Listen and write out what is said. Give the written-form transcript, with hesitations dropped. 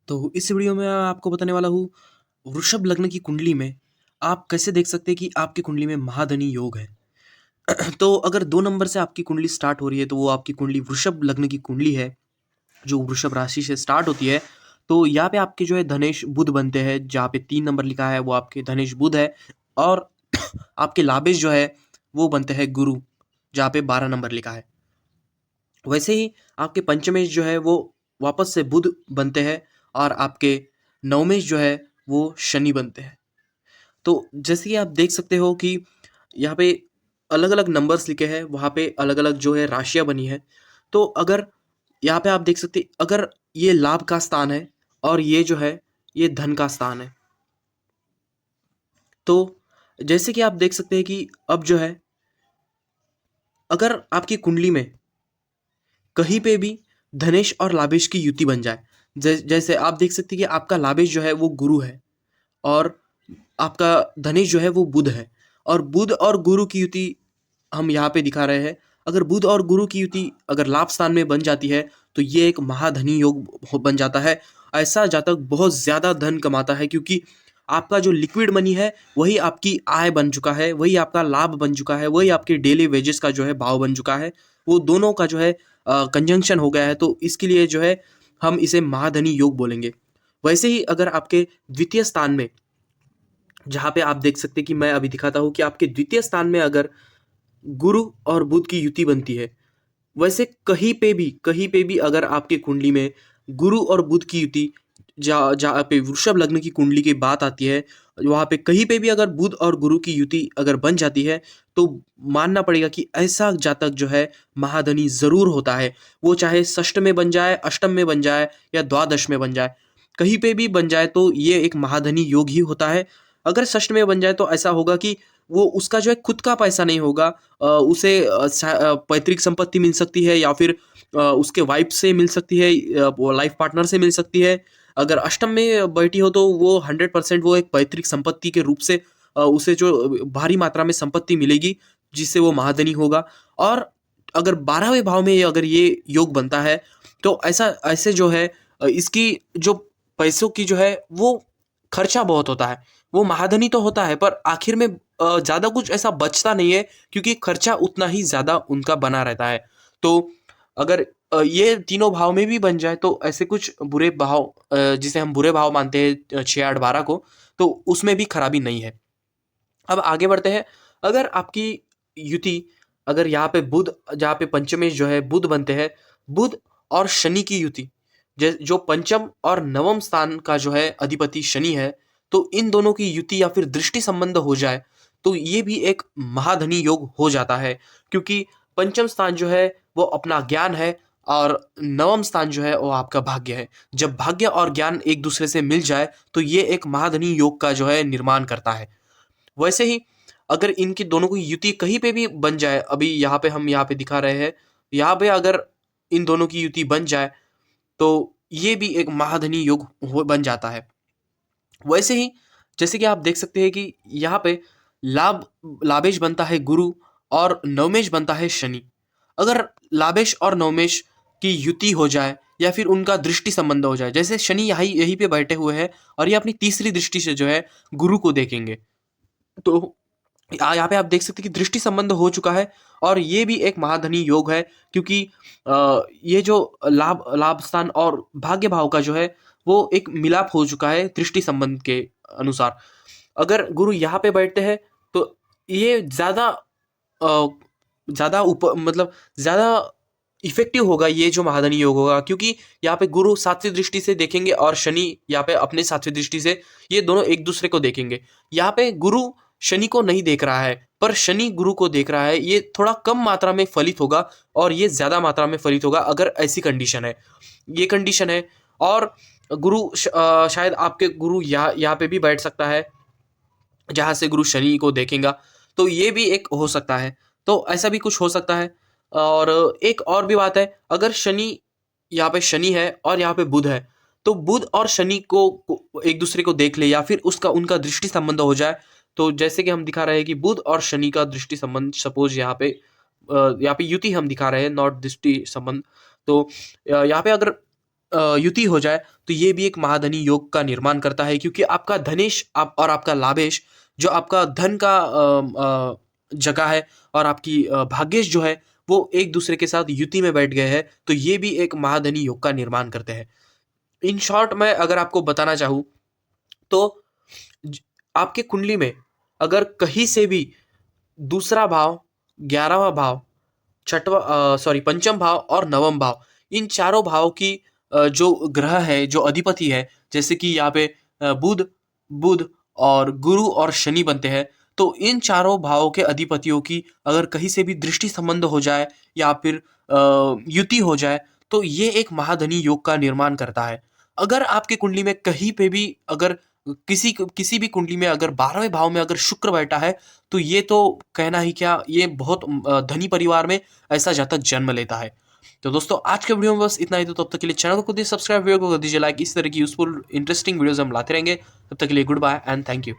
तो इस वीडियो में मैं आपको बताने वाला हूँ वृषभ लग्न की कुंडली में आप कैसे देख सकते हैं कि आपकी कुंडली में महाधनी योग है। तो अगर 2 नंबर से आपकी कुंडली स्टार्ट हो रही है तो वो आपकी कुंडली वृषभ लग्न की कुंडली है, जो वृषभ राशि से स्टार्ट होती है। तो यहाँ पे आपके जो है धनेश बुध बनते हैं, जहाँ पे 3 नंबर लिखा है वो आपके धनेश बुध है। और आपके लाभेश जो है वो बनते हैं गुरु, जहाँ पे 12 नंबर लिखा है। वैसे ही आपके पंचमेश जो है वो वापस से बुध बनते हैं, और आपके नवमेश जो है वो शनि बनते हैं। तो जैसे कि आप देख सकते हो कि यहाँ पे अलग अलग नंबर्स लिखे हैं, वहाँ पे अलग अलग जो है राशियाँ बनी है। तो अगर यहाँ पे आप देख सकते, अगर ये लाभ का स्थान है और ये जो है ये धन का स्थान है, तो जैसे कि आप देख सकते हैं कि अब जो है अगर आपकी कुंडली में कहीं पे भी धनेश और लाभेश की युति बन जाए, जैसे आप देख सकते हैं कि आपका लाभेश जो है वो गुरु है, और आपका धनेश जो है वो बुध है, और बुध और गुरु की युति हम यहाँ पे दिखा रहे हैं। अगर बुध और गुरु की युति अगर लाभ स्थान में बन जाती है तो ये एक महाधनी योग बन जाता है। ऐसा जातक बहुत ज्यादा धन कमाता है, क्योंकि आपका जो लिक्विड मनी है वही आपकी आय बन चुका है, वही आपका लाभ बन चुका है, वही आपके डेली वेजेस का जो है भाव बन चुका है। वो दोनों का जो है कंजंक्शन हो गया है, तो इसके लिए जो है हम इसे महाधनी योग बोलेंगे। वैसे ही अगर आपके द्वितीय स्थान में, जहाँ पे आप देख सकते हैं कि मैं अभी दिखाता हूँ कि आपके द्वितीय स्थान में अगर गुरु और बुध की युति बनती है, वैसे कहीं पे भी अगर आपकी कुंडली में गुरु और बुध की युति, जहाँ जहाँ पे वृषभ लग्न की कुंडली की बात आती है, वहाँ पे कहीं पे भी अगर बुध और गुरु की युति अगर बन जाती है, तो मानना पड़ेगा कि ऐसा जातक जो है महाधनी जरूर होता है। वो चाहे षष्ठ में बन जाए, अष्टम में बन जाए या द्वादश में बन जाए, कहीं पे भी बन जाए तो ये एक महाधनी योग ही होता है। अगर षष्ठ में बन जाए तो ऐसा होगा कि वो उसका जो है खुद का पैसा नहीं होगा, उसे पैतृक संपत्ति मिल सकती है, या फिर उसके वाइफ से मिल सकती है, वो लाइफ पार्टनर से मिल सकती है। अगर अष्टम में बैठी हो तो वो 100% वो एक पैतृक संपत्ति के रूप से उसे जो भारी मात्रा में संपत्ति मिलेगी, जिससे वो महाधनी होगा। और अगर 12वें भाव में अगर ये योग बनता है तो ऐसा ऐसे जो है इसकी जो पैसों की जो है वो खर्चा बहुत होता है। वो महाधनी तो होता है पर आखिर में ज़्यादा कुछ ऐसा बचता नहीं है, क्योंकि खर्चा उतना ही ज़्यादा उनका बना रहता है। तो अगर ये तीनों भाव में भी बन जाए तो ऐसे कुछ बुरे भाव, जिसे हम बुरे भाव मानते हैं 6 8 12 को, तो उसमें भी खराबी नहीं है। अब आगे बढ़ते हैं। अगर आपकी युति, अगर यहाँ पे बुध, जहाँ पे पंचमेश जो है बुध बनते हैं, बुध और शनि की युति, जो पंचम और नवम स्थान का जो है अधिपति शनि है, तो इन दोनों की युति या फिर दृष्टि संबंध हो जाए तो ये भी एक महाधनी योग हो जाता है। क्योंकि पंचम स्थान जो है वो अपना ज्ञान है, और नवम स्थान जो है वो आपका भाग्य है। जब भाग्य और ज्ञान एक दूसरे से मिल जाए तो ये एक महाधनी योग का जो है निर्माण करता है। वैसे ही अगर इनकी दोनों की युति कहीं पे भी बन जाए, अभी यहाँ पे हम यहाँ पे दिखा रहे हैं, यहाँ पे अगर इन दोनों की युति बन जाए तो ये भी एक महाधनी योग बन जाता है। वैसे ही जैसे कि आप देख सकते हैं कि यहाँ पे लाभ लाभेश बनता है गुरु, और नवमेश बनता है शनि। अगर लाभेश और नवमेश की युति हो जाए या फिर उनका दृष्टि संबंध हो जाए, जैसे शनि यही यहीं पे बैठे हुए हैं और ये अपनी तीसरी दृष्टि से जो है गुरु को देखेंगे, तो यहाँ पे आप देख सकते हैं कि दृष्टि संबंध हो चुका है, और ये भी एक महाधनी योग है। क्योंकि ये जो लाभ लाभ स्थान और भाग्य भाव का जो है वो एक मिलाप हो चुका है दृष्टि संबंध के अनुसार। अगर गुरु यहाँ पे बैठते हैं तो ये अ, ज़्यादा मतलब ज़्यादा इफेक्टिव होगा ये जो महाधनी योग होगा, क्योंकि यहाँ पे गुरु सातवीं दृष्टि से देखेंगे और शनि यहाँ पे अपने सातवीं दृष्टि से, ये दोनों एक दूसरे को देखेंगे। यहाँ पे गुरु शनि को नहीं देख रहा है पर शनि गुरु को देख रहा है। ये थोड़ा कम मात्रा में फलित होगा और ये ज्यादा मात्रा में फलित होगा अगर ऐसी कंडीशन है, ये कंडीशन है। और शायद आपके गुरु यहाँ पे भी बैठ सकता है, जहाँ से गुरु शनि को देखेगा, तो ये भी एक हो सकता है। तो ऐसा भी कुछ हो सकता है। और एक और भी बात है, अगर शनि, यहाँ पे शनि है और यहाँ पे बुध है, तो बुध और शनि को एक दूसरे को देख ले या फिर उसका उनका दृष्टि संबंध हो जाए, तो जैसे कि हम दिखा रहे हैं कि बुध और शनि का दृष्टि संबंध, सपोज यहाँ पे युति हम दिखा रहे हैं, नॉट दृष्टि संबंध। तो यहाँ पे अगर युति हो जाए तो ये भी एक महाधनी योग का निर्माण करता है, क्योंकि आपका धनेश आप और आपका लाभेश जो आपका धन का जगह है और आपकी भाग्येश जो है वो एक दूसरे के साथ युति में बैठ गए हैं, तो ये भी एक महाधनी योग का निर्माण करते हैं। इन शॉर्ट मैं अगर आपको बताना चाहूँ तो ज- आपके कुंडली में अगर कहीं से भी दूसरा भाव, 11वां भाव, पंचम भाव और नवम भाव, इन चारों भाव की जो ग्रह है, जो अधिपति है, जैसे कि यहाँ पे बुध बुध और गुरु और शनि बनते हैं, तो इन चारों भावों के अधिपतियों की अगर कहीं से भी दृष्टि संबंध हो जाए या फिर युति हो जाए, तो ये एक महाधनी योग का निर्माण करता है। अगर आपके कुंडली में कहीं पे भी अगर किसी भी कुंडली में अगर 12वें भाव में अगर शुक्र बैठा है, तो ये तो कहना ही क्या, ये बहुत धनी परिवार में ऐसा जातक जन्म लेता है। तो दोस्तों आज के वीडियो में बस इतना ही। तो तब तक के लिए चैनल को कर दीजिए सब्सक्राइब, वीडियो को कर दीजिए लाइक। इस तरह की यूजफुल इंटरेस्टिंग वीडियोस हम लाते रहेंगे। तब तक के लिए good bye and thank you.